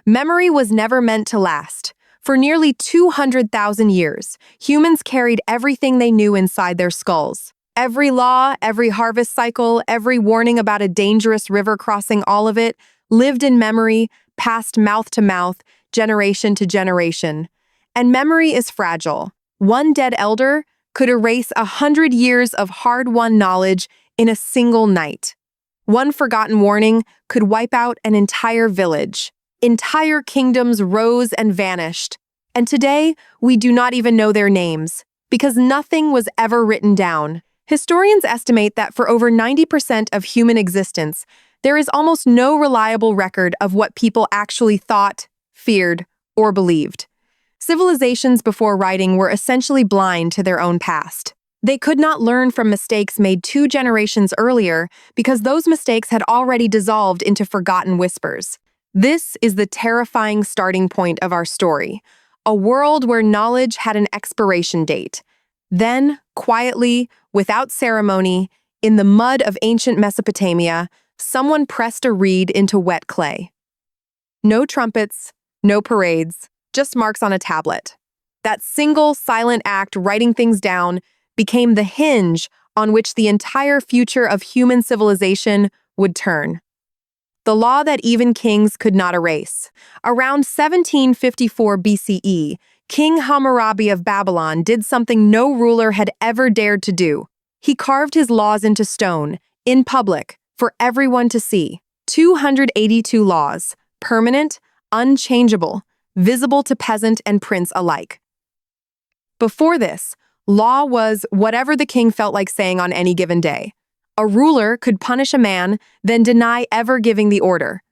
Memory was never meant to last. For nearly 200,000 years, humans carried everything they knew inside their skulls. Every law, every harvest cycle, every warning about a dangerous river crossing, all of it lived in memory, passed mouth to mouth, generation to generation. And memory is fragile. One dead elder could erase 100 years of hard-won knowledge in a single night. One forgotten warning could wipe out an entire village. Entire kingdoms rose and vanished. And today, we do not even know their names, because nothing was ever written down. Historians estimate that for over 90% of human existence, there is almost no reliable record of what people actually thought, feared, or believed. Civilizations before writing were essentially blind to their own past. They could not learn from mistakes made 2 generations earlier because those mistakes had already dissolved into forgotten whispers. This is the terrifying starting point of our story, a world where knowledge had an expiration date. Then, quietly, without ceremony, in the mud of ancient Mesopotamia, someone pressed a reed into wet clay. No trumpets, no parades, just marks on a tablet. That single silent act, writing things down, became the hinge on which the entire future of human civilization would turn. The law that even kings could not erase. Around 1754 BCE, King Hammurabi of Babylon did something no ruler had ever dared to do. He carved his laws into stone, in public, for everyone to see. 282 laws, permanent, unchangeable, visible to peasant and prince alike. Before this, law was whatever the king felt like saying on any given day. A ruler could punish a man, then deny ever giving the order.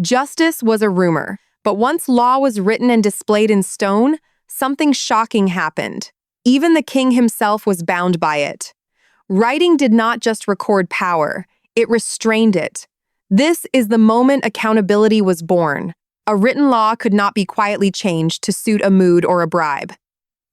Justice was a rumor, but once law was written and displayed in stone, something shocking happened. Even the king himself was bound by it. Writing did not just record power, it restrained it. This is the moment accountability was born. A written law could not be quietly changed to suit a mood or a bribe.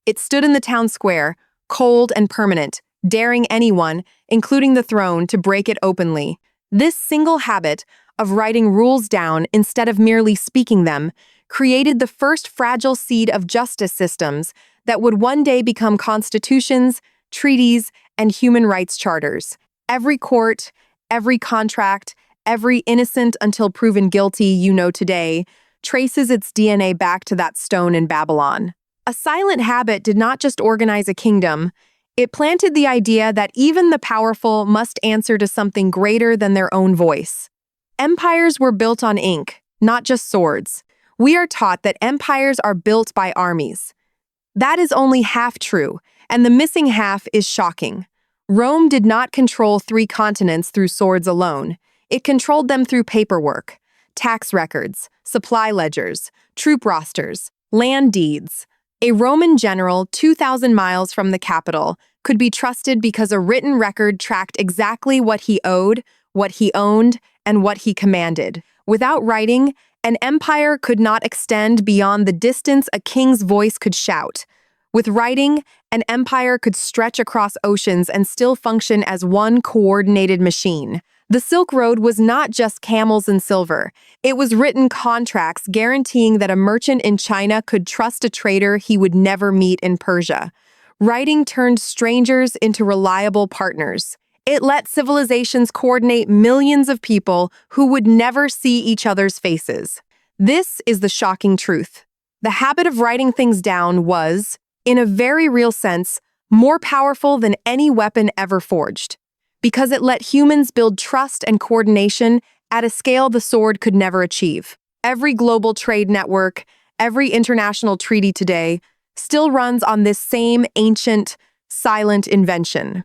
It stood in the town square, cold and permanent, daring anyone, including the throne, to break it openly. This single habit of writing rules down instead of merely speaking them created the first fragile seed of justice systems that would one day become constitutions, treaties, and human rights charters. Every court, every contract, every innocent until proven guilty you know today traces its DNA back to that stone in Babylon. A silent habit did not just organize a kingdom, it planted the idea that even the powerful must answer to something greater than their own voice. Empires were built on ink, not just swords. We are taught that empires are built by armies. That is only half true, and the missing half is shocking. Rome did not control 3 continents through swords alone. It controlled them through paperwork, tax records, supply ledgers, troop rosters, land deeds. A Roman general 2,000 miles from the capital could be trusted because a written record tracked exactly what he owed, what he owned, and what he commanded. Without writing, an empire could not extend beyond the distance a king's voice could shout. With writing, an empire could stretch across oceans and still function as one coordinated machine. The Silk Road was not just camels and silver. It was written contracts guaranteeing that a merchant in China could trust a trader he would never meet in Persia. Writing turned strangers into reliable partners. It let civilizations coordinate millions of people who would never see each other's faces. This is the shocking truth. The habit of writing things down was, in a very real sense, more powerful than any weapon ever forged, because it let humans build trust and coordination at a scale the sword could never achieve. Every global trade network, every international treaty today, still runs on this same ancient, silent invention.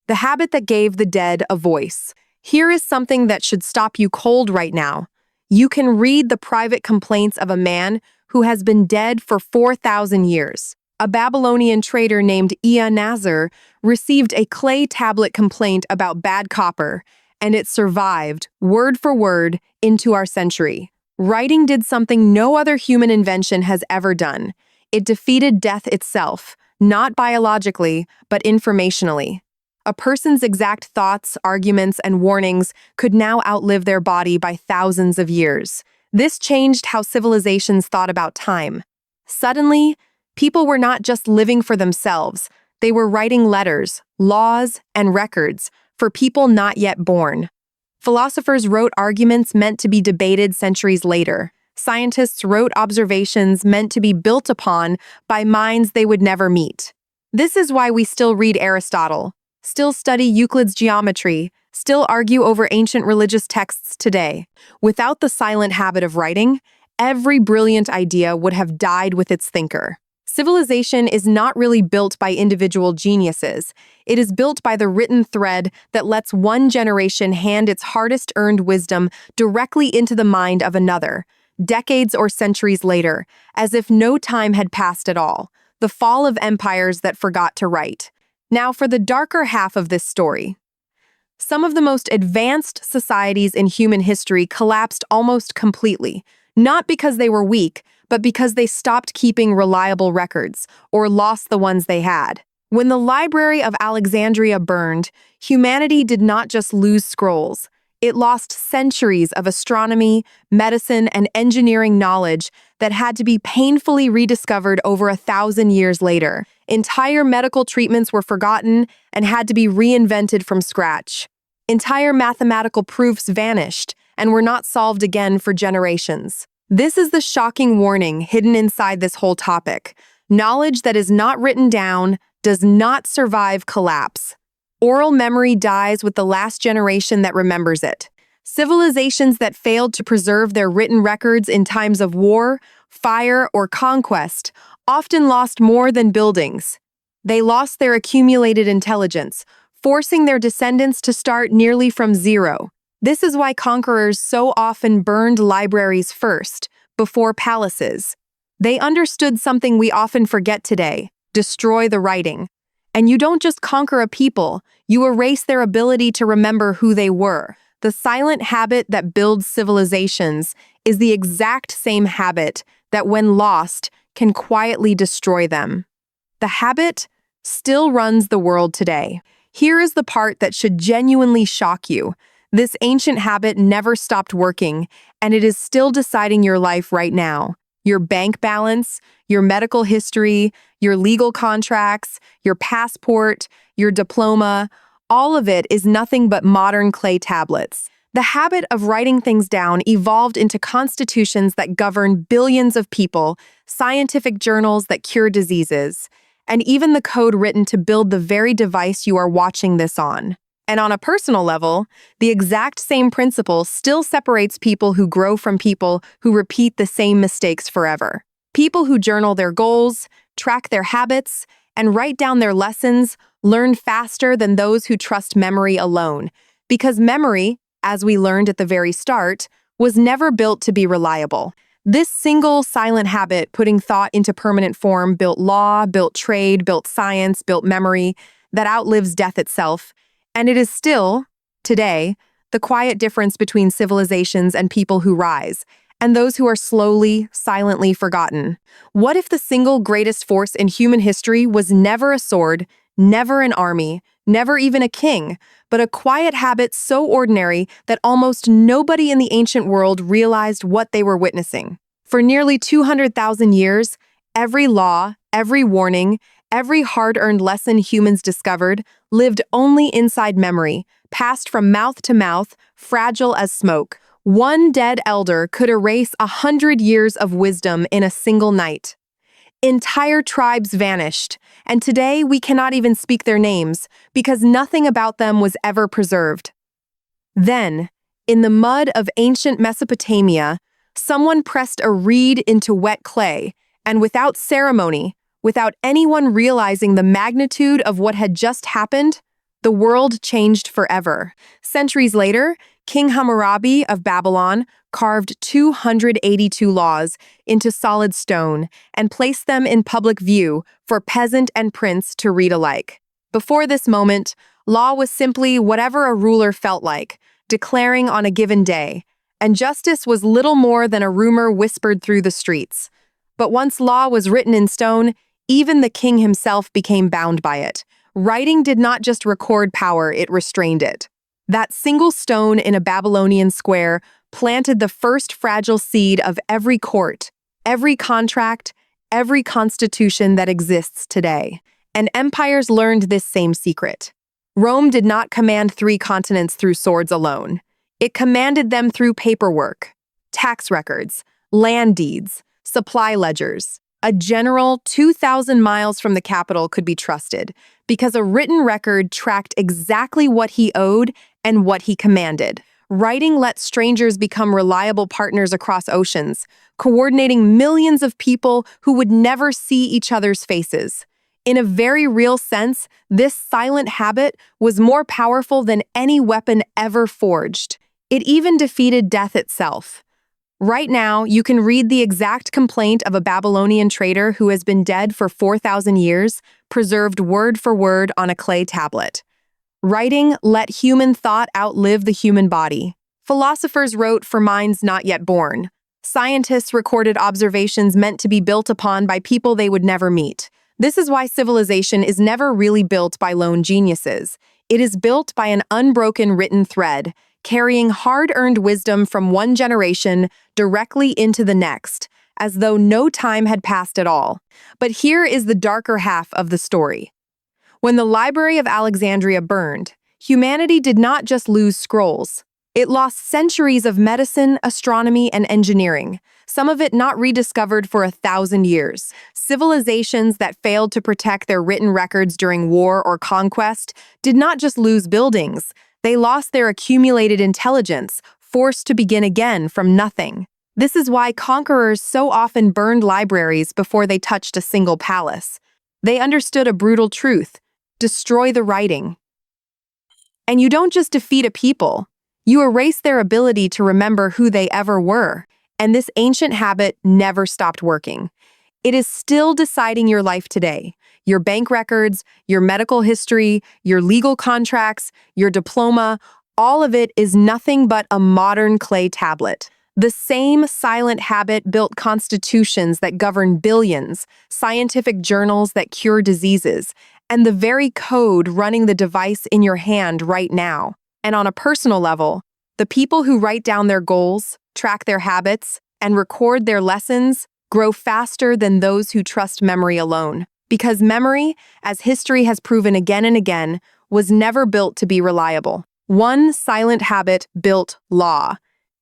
The habit that gave the dead a voice. Here is something that should stop you cold right now. You can read the private complaints of a man who has been dead for 4,000 years. A Babylonian trader named Nazar received a clay tablet complaint about bad copper, and it survived, word for word, into our century. Writing did something no other human invention has ever done. It defeated death itself, not biologically, but informationally. A person's exact thoughts, arguments, and warnings could now outlive their body by thousands of years. This changed how civilizations thought about time. Suddenly, people were not just living for themselves, they were writing letters, laws, and records for people not yet born. Philosophers wrote arguments meant to be debated centuries later. Scientists wrote observations meant to be built upon by minds they would never meet. This is why we still read Aristotle, still study Euclid's geometry, still argue over ancient religious texts today. Without the silent habit of writing, every brilliant idea would have died with its thinker. Civilization is not really built by individual geniuses. It is built by the written thread that lets one generation hand its hardest-earned wisdom directly into the mind of another, decades or centuries later, as if no time had passed at all. The fall of empires that forgot to write. Now for the darker half of this story. Some of the most advanced societies in human history collapsed almost completely, not because they were weak, but because they stopped keeping reliable records or lost the ones they had. When the Library of Alexandria burned, humanity did not just lose scrolls. It lost centuries of astronomy, medicine, and engineering knowledge that had to be painfully rediscovered over 1,000 years later. Entire medical treatments were forgotten and had to be reinvented from scratch. Entire mathematical proofs vanished and were not solved again for generations. This is the shocking warning hidden inside this whole topic. Knowledge that is not written down does not survive collapse. Oral memory dies with the last generation that remembers it. Civilizations that failed to preserve their written records in times of war, fire, or conquest often lost more than buildings. They lost their accumulated intelligence, forcing their descendants to start nearly from zero. This is why conquerors so often burned libraries first, before palaces. They understood something we often forget today: destroy the writing. And you don't just conquer a people, you erase their ability to remember who they were. The silent habit that builds civilizations is the exact same habit that, when lost, can quietly destroy them. The habit still runs the world today. Here is the part that should genuinely shock you. This ancient habit never stopped working, and it is still deciding your life right now. Your bank balance, your medical history, your legal contracts, your passport, your diploma, all of it is nothing but modern clay tablets. The habit of writing things down evolved into constitutions that govern billions of people, scientific journals that cure diseases, and even the code written to build the very device you are watching this on. And on a personal level, the exact same principle still separates people who grow from people who repeat the same mistakes forever. People who journal their goals, track their habits, and write down their lessons learn faster than those who trust memory alone, because memory, as we learned at the very start, was never built to be reliable. This single silent habit, putting thought into permanent form, built law, built trade, built science, built memory that outlives death itself. And it is still, today, the quiet difference between civilizations and people who rise, and those who are slowly, silently forgotten. What if the single greatest force in human history was never a sword, never an army, never even a king, but a quiet habit so ordinary that almost nobody in the ancient world realized what they were witnessing? For nearly 200,000 years, every law, every warning, every hard-earned lesson humans discovered lived only inside memory, passed from mouth to mouth, fragile as smoke. One dead elder could erase 100 years of wisdom in a single night. Entire tribes vanished, and today we cannot even speak their names because nothing about them was ever preserved. Then, in the mud of ancient Mesopotamia, someone pressed a reed into wet clay, and without ceremony, without anyone realizing the magnitude of what had just happened, the world changed forever. Centuries later, King Hammurabi of Babylon carved 282 laws into solid stone and placed them in public view for peasant and prince to read alike. Before this moment, law was simply whatever a ruler felt like, declaring on a given day, and justice was little more than a rumor whispered through the streets. But once law was written in stone, even the king himself became bound by it. Writing did not just record power, it restrained it. That single stone in a Babylonian square planted the first fragile seed of every court, every contract, every constitution that exists today. And empires learned this same secret. Rome did not command 3 continents through swords alone. It commanded them through paperwork, tax records, land deeds, supply ledgers. A general 2,000 miles from the capital could be trusted because a written record tracked exactly what he owed and what he commanded. Writing let strangers become reliable partners across oceans, coordinating millions of people who would never see each other's faces. In a very real sense, this silent habit was more powerful than any weapon ever forged. It even defeated death itself. Right now, you can read the exact complaint of a Babylonian trader who has been dead for 4,000 years, preserved word for word on a clay tablet. Writing let human thought outlive the human body. Philosophers wrote for minds not yet born. Scientists recorded observations meant to be built upon by people they would never meet. This is why civilization is never really built by lone geniuses. It is built by an unbroken written thread, carrying hard-earned wisdom from one generation directly into the next, as though no time had passed at all. But here is the darker half of the story. When the Library of Alexandria burned, humanity did not just lose scrolls. It lost centuries of medicine, astronomy, and engineering, some of it not rediscovered for 1,000 years. Civilizations that failed to protect their written records during war or conquest did not just lose buildings, they lost their accumulated intelligence, forced to begin again from nothing. This is why conquerors so often burned libraries before they touched a single palace. They understood a brutal truth: destroy the writing. And you don't just defeat a people, you erase their ability to remember who they ever were. And this ancient habit never stopped working. It is still deciding your life today. Your bank records, your medical history, your legal contracts, your diploma, all of it is nothing but a modern clay tablet. The same silent habit built constitutions that govern billions, scientific journals that cure diseases, and the very code running the device in your hand right now. And on a personal level, the people who write down their goals, track their habits, and record their lessons grow faster than those who trust memory alone. Because memory, as history has proven again and again, was never built to be reliable. One silent habit built law.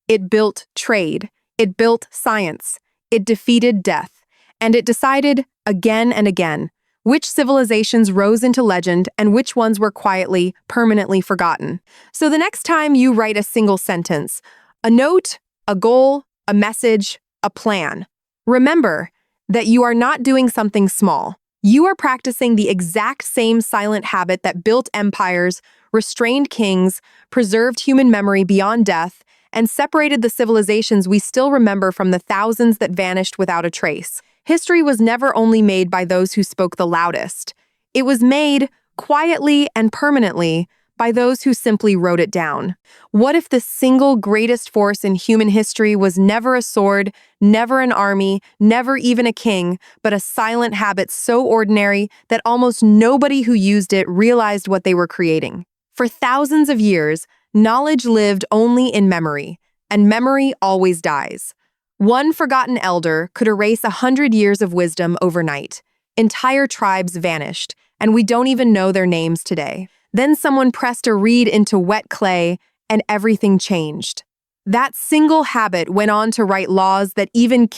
It built trade. It built science. It defeated death. And it decided, again and again, which civilizations rose into legend and which ones were quietly, permanently forgotten. So the next time you write a single sentence, a note, a goal, a message, a plan, remember that you are not doing something small. You are practicing the exact same silent habit that built empires, restrained kings, preserved human memory beyond death, and separated the civilizations we still remember from the thousands that vanished without a trace. History was never only made by those who spoke the loudest. It was made, quietly and permanently, by those who simply wrote it down. What if the single greatest force in human history was never a sword, never an army, never even a king, but a silent habit so ordinary that almost nobody who used it realized what they were creating? For thousands of years, knowledge lived only in memory, and memory always dies. One forgotten elder could erase 100 years of wisdom overnight. Entire tribes vanished, and we don't even know their names today. Then someone pressed a reed into wet clay, and everything changed. That single habit went on to write laws that even